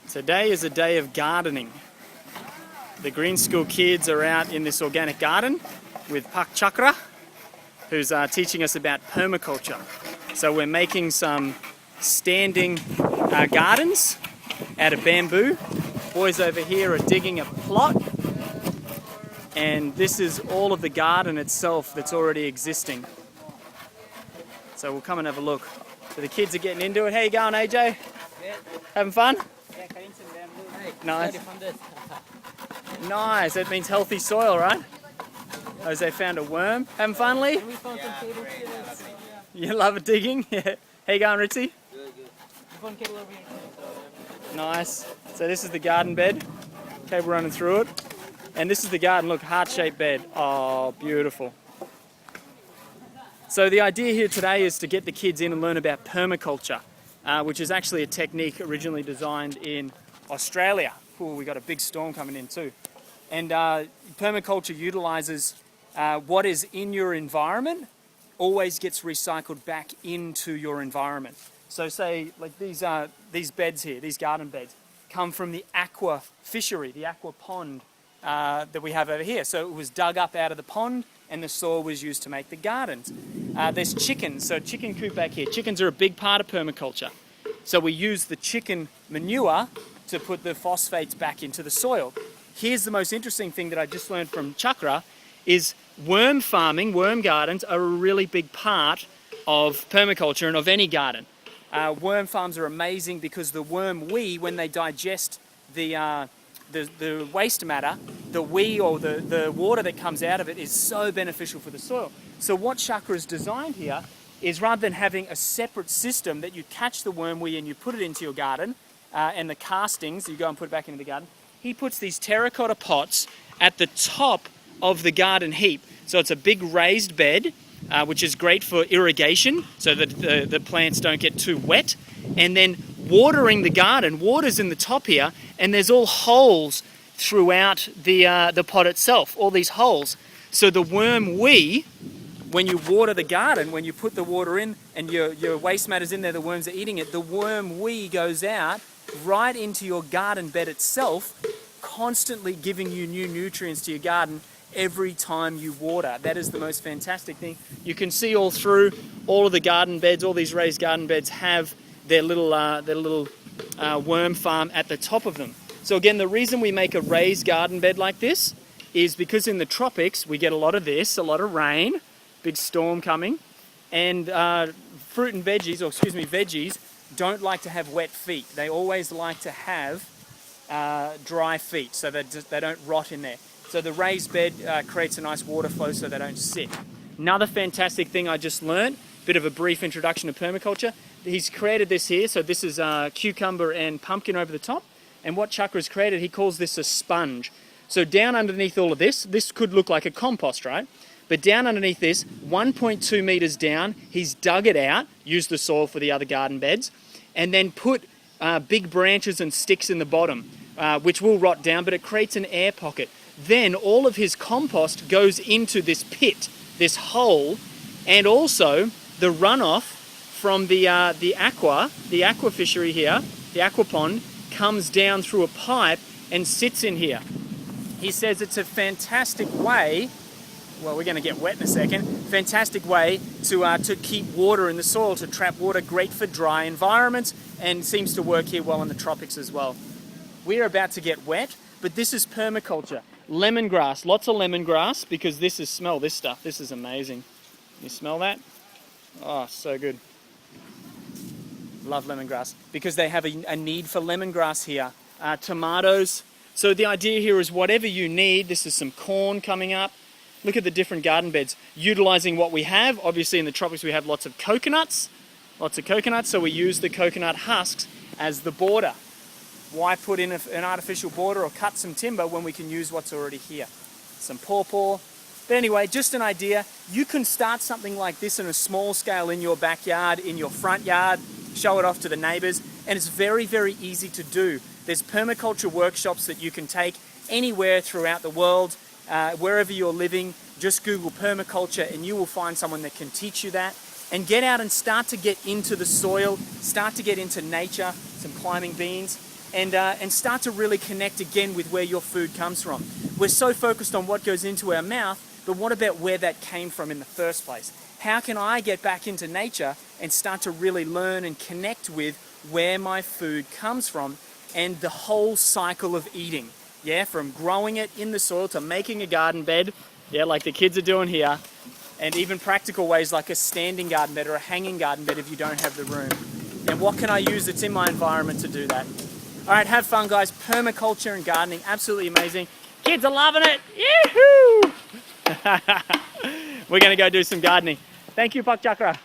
Today is a day of gardening. The Green School kids are out in this organic garden with Chakra, who's teaching us about permaculture. So we're making some standing gardens out of bamboo. Boys over here are digging a plot, and this is all of the garden itself that's already existing. So we'll come and have a look. So the kids are getting into it. How you going, AJ? Yeah. Having fun? Yeah, cutting some bamboo. Nice. From this. Nice, that means healthy soil, right? Jose found a worm. Having fun, Lee? And we found some cable too. You love it digging? Yeah. How you going, Ritzy? Good. We found cable over here too. Nice. So this is the garden bed. Cable running through it. And this is the garden, look, heart-shaped bed. Oh, beautiful. So the idea here today is to get the kids in and learn about permaculture, which is actually a technique originally designed in Australia. Cool, we got a big storm coming in too. And permaculture utilizes what is in your environment always gets recycled back into your environment. So say like these beds here, these garden beds, come from the aqua fishery, the aqua pond that we have over here. So it was dug up out of the pond and the soil was used to make the gardens. There's chickens, so chicken coop back here. Chickens are a big part of permaculture. So we use the chicken manure to put the phosphates back into the soil. Here's the most interesting thing that I just learned from Chakra is worm farming, worm gardens are a really big part of permaculture and of any garden. Worm farms are amazing because the worm wee, when they digest the waste matter, the wee or the water that comes out of it is so beneficial for the soil. So what Chakra has designed here is rather than having a separate system that you catch the worm wee and you put it into your garden, and the castings, you go and put it back into the garden, he puts these terracotta pots at the top of the garden heap. So it's a big raised bed, which is great for irrigation so that the plants don't get too wet. And then watering the garden, water's in the top here, and there's all holes throughout the pot itself, all these holes. So the worm wee, when you water the garden, when you put the water in and your waste matter's in there, the worms are eating it, the worm wee goes out right into your garden bed itself, constantly giving you new nutrients to your garden every time you water. That is the most fantastic thing. You can see all through all of the garden beds, all these raised garden beds have their little worm farm at the top of them. So again, the reason we make a raised garden bed like this is because in the tropics we get a lot of this, a lot of rain, big storm coming, and fruit and veggies, or excuse me, veggies, don't like to have wet feet. They always like to have dry feet so that they don't rot in there. So the raised bed creates a nice water flow so they don't sit. Another fantastic thing I just learned, bit of a brief introduction to permaculture. He's created this here, so this is cucumber and pumpkin over the top. And what Chakra's created, he calls this a sponge. So down underneath all of this could look like a compost, right? But down underneath this, 1.2 meters down, he's dug it out, used the soil for the other garden beds, and then put big branches and sticks in the bottom, which will rot down, but it creates an air pocket. Then all of his compost goes into this pit, this hole, and also the runoff from the aqua fishery here, the aqua pond, comes down through a pipe and sits in here. He says it's a fantastic way, well, we're going to get wet in a second, fantastic way to keep water in the soil, to trap water, great for dry environments, and seems to work here well in the tropics as well. We're about to get wet, but this is permaculture. Lemongrass, lots of lemongrass, because smell this stuff, this is amazing. You smell that? Oh, so good. Love lemongrass, because they have a need for lemongrass here. Tomatoes. So the idea here is whatever you need, this is some corn coming up. Look at the different garden beds, utilizing what we have. Obviously in the tropics we have lots of coconuts, so we use the coconut husks as the border. Why put in an artificial border or cut some timber when we can use what's already here? Some pawpaw. But anyway, just an idea. You can start something like this in a small scale in your backyard, in your front yard, show it off to the neighbors, and it's very, very easy to do. There's permaculture workshops that you can take anywhere throughout the world. Wherever you're living, just Google permaculture and you will find someone that can teach you that. And get out and start to get into the soil, start to get into nature, some climbing beans, and start to really connect again with where your food comes from. We're so focused on what goes into our mouth, but what about where that came from in the first place? How can I get back into nature and start to really learn and connect with where my food comes from and the whole cycle of eating? Yeah, from growing it in the soil to making a garden bed, yeah, like the kids are doing here, and even practical ways like a standing garden bed or a hanging garden bed if you don't have the room. And what can I use that's in my environment to do that? All right, have fun, guys. Permaculture and gardening, absolutely amazing. Kids are loving it. Yee-hoo! We're going to go do some gardening. Thank you, Pak Chakra.